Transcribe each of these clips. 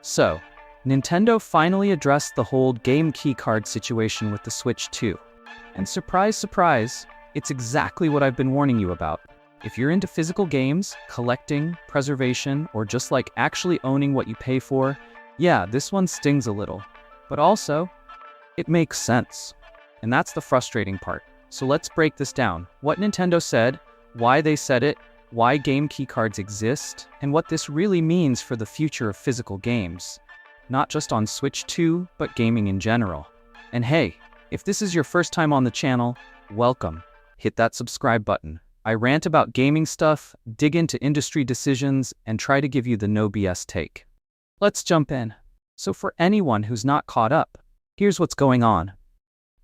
So, Nintendo finally addressed the whole game keycard situation with the Switch 2. And surprise, surprise, it's exactly what I've been warning you about. If you're into physical games, collecting, preservation, or just like actually owning what you pay for, yeah, this one stings a little. But also, it makes sense. And that's the frustrating part. So let's break this down. What Nintendo said, why they said it, why game keycards exist, and what this really means for the future of physical games. Not just on Switch 2, but gaming in general. And hey, if this is your first time on the channel, welcome. Hit that subscribe button. I rant about gaming stuff, dig into industry decisions, and try to give you the no BS take. Let's jump in. So for anyone who's not caught up, here's what's going on.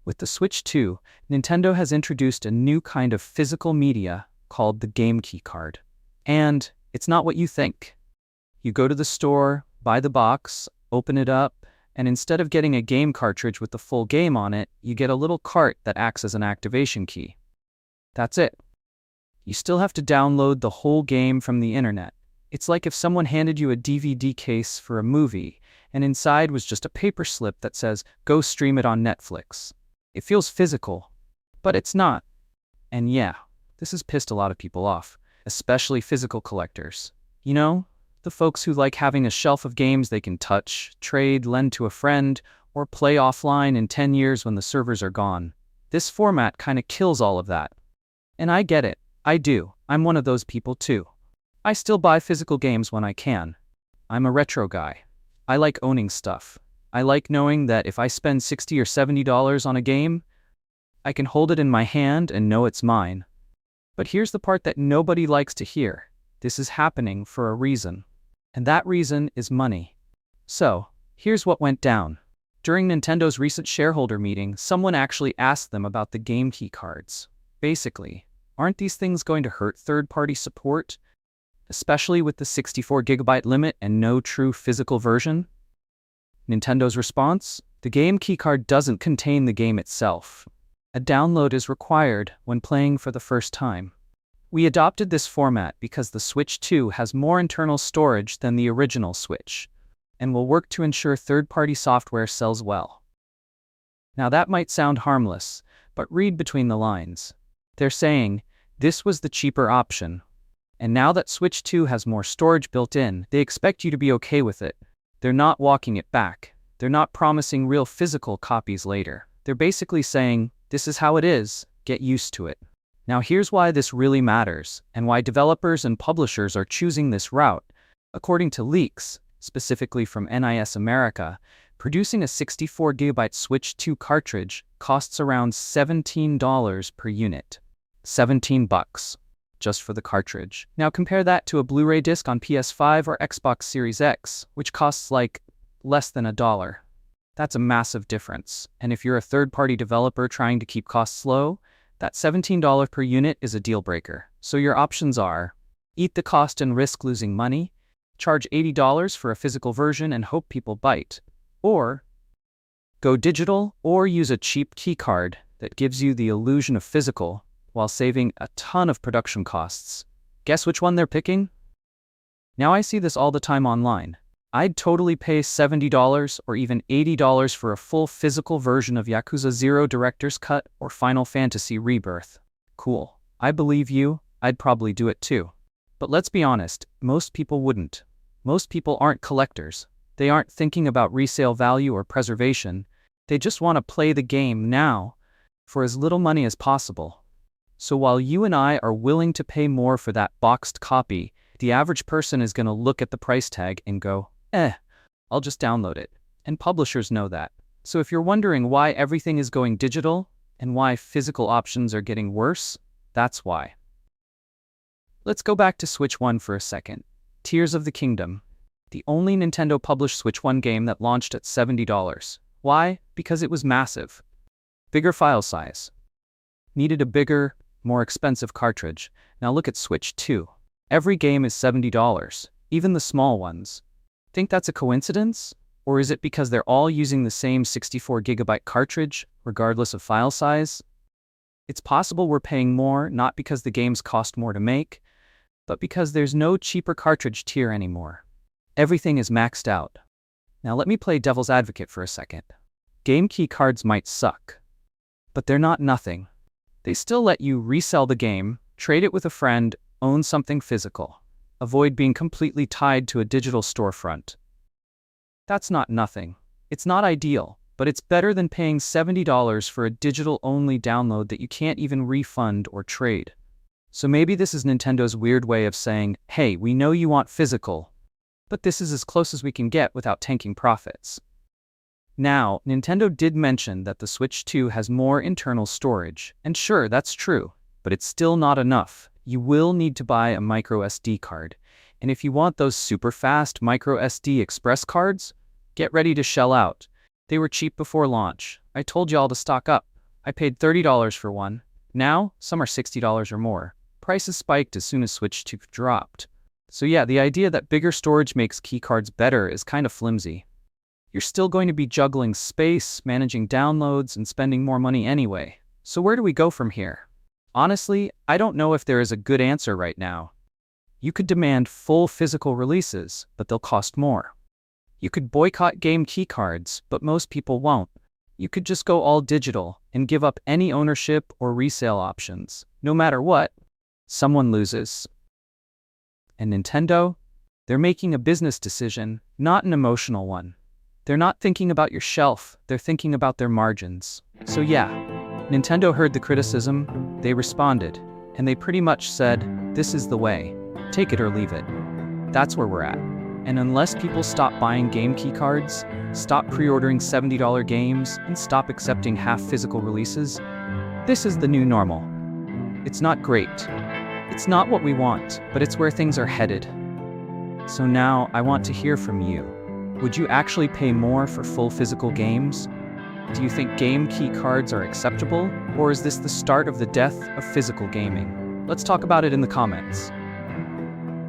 With the Switch 2, Nintendo has introduced a new kind of physical media called the game keycard. And it's not what you think. You go to the store, buy the box, open it up, and instead of getting a game cartridge with the full game on it, you get a little cart that acts as an activation key. That's it. You still have to download the whole game from the internet. It's like if someone handed you a DVD case for a movie, and inside was just a paper slip that says, go stream it on Netflix. It feels physical, but it's not. And yeah, this has pissed a lot of people off, especially physical collectors. You know, the folks who like having a shelf of games they can touch, trade, lend to a friend, or play offline in 10 years when the servers are gone. This format kinda kills all of that. And I get it. I do. I'm one of those people too. I still buy physical games when I can. I'm a retro guy. I like owning stuff. I like knowing that if I spend $60 or $70 on a game, I can hold it in my hand and know it's mine. But here's the part that nobody likes to hear. This is happening for a reason. And that reason is money. So, here's what went down. During Nintendo's recent shareholder meeting, someone actually asked them about the game key cards. Basically, aren't these things going to hurt third-party support? Especially with the 64GB limit and no true physical version? Nintendo's response? The game keycard doesn't contain the game itself. A download is required when playing for the first time. We adopted this format because the Switch 2 has more internal storage than the original Switch, and will work to ensure third-party software sells well. Now that might sound harmless, but read between the lines. They're saying, this was the cheaper option. And now that Switch 2 has more storage built in, they expect you to be okay with it. They're not walking it back. They're not promising real physical copies later. They're basically saying, this is how it is, get used to it. Now here's why this really matters, and why developers and publishers are choosing this route. According to leaks, specifically from NIS America, producing a 64GB Switch 2 cartridge costs around $17 per unit. $17 just for the cartridge. Now compare that to a Blu-ray disc on PS5 or Xbox Series X, which costs like less than $1. That's a massive difference. And if you're a third-party developer trying to keep costs low, that $17 per unit is a deal breaker. So your options are, eat the cost and risk losing money, charge $80 for a physical version and hope people bite, or go digital or use a cheap keycard that gives you the illusion of physical while saving a ton of production costs. Guess which one they're picking? Now I see this all the time online. I'd totally pay $70 or even $80 for a full physical version of Yakuza 0 Director's Cut or Final Fantasy Rebirth. Cool. I believe you, I'd probably do it too. But let's be honest, most people wouldn't. Most people aren't collectors. They aren't thinking about resale value or preservation. They just want to play the game now for as little money as possible. So while you and I are willing to pay more for that boxed copy, the average person is going to look at the price tag and go, I'll just download it. And publishers know that. So if you're wondering why everything is going digital and why physical options are getting worse, that's why. Let's go back to Switch 1 for a second. Tears of the Kingdom. The only Nintendo-published Switch 1 game that launched at $70. Why? Because it was massive. Bigger file size. Needed a bigger, more expensive cartridge. Now look at Switch 2. Every game is $70, even the small ones. Think that's a coincidence? Or is it because they're all using the same 64GB cartridge, regardless of file size? It's possible we're paying more not because the games cost more to make, but because there's no cheaper cartridge tier anymore. Everything is maxed out. Now let me play devil's advocate for a second. Game key cards might suck, but they're not nothing. They still let you resell the game, trade it with a friend, own something physical. Avoid being completely tied to a digital storefront. That's not nothing. It's not ideal, but it's better than paying $70 for a digital-only download that you can't even refund or trade. So maybe this is Nintendo's weird way of saying, hey, we know you want physical, but this is as close as we can get without tanking profits. Now, Nintendo did mention that the Switch 2 has more internal storage, and sure, that's true, but it's still not enough. You will need to buy a micro SD card, and if you want those super fast micro SD express cards, get ready to shell out. They were cheap before launch. I told y'all to stock up. I paid $30 for one. Now, some are $60 or more. Prices spiked as soon as Switch 2 dropped. So yeah, the idea that bigger storage makes keycards better is kind of flimsy. You're still going to be juggling space, managing downloads, and spending more money anyway. So where do we go from here? Honestly, I don't know if there is a good answer right now. You could demand full physical releases, but they'll cost more. You could boycott game keycards, but most people won't. You could just go all digital and give up any ownership or resale options. No matter what, someone loses. And Nintendo? They're making a business decision, not an emotional one. They're not thinking about your shelf, they're thinking about their margins. So yeah, Nintendo heard the criticism, they responded, and they pretty much said, this is the way. Take it or leave it. That's where we're at. And unless people stop buying game keycards, stop pre-ordering $70 games, and stop accepting half-physical releases, this is the new normal. It's not great. It's not what we want, but it's where things are headed. So now, I want to hear from you. Would you actually pay more for full physical games? Do you think game key cards are acceptable, or is this the start of the death of physical gaming? Let's talk about it in the comments.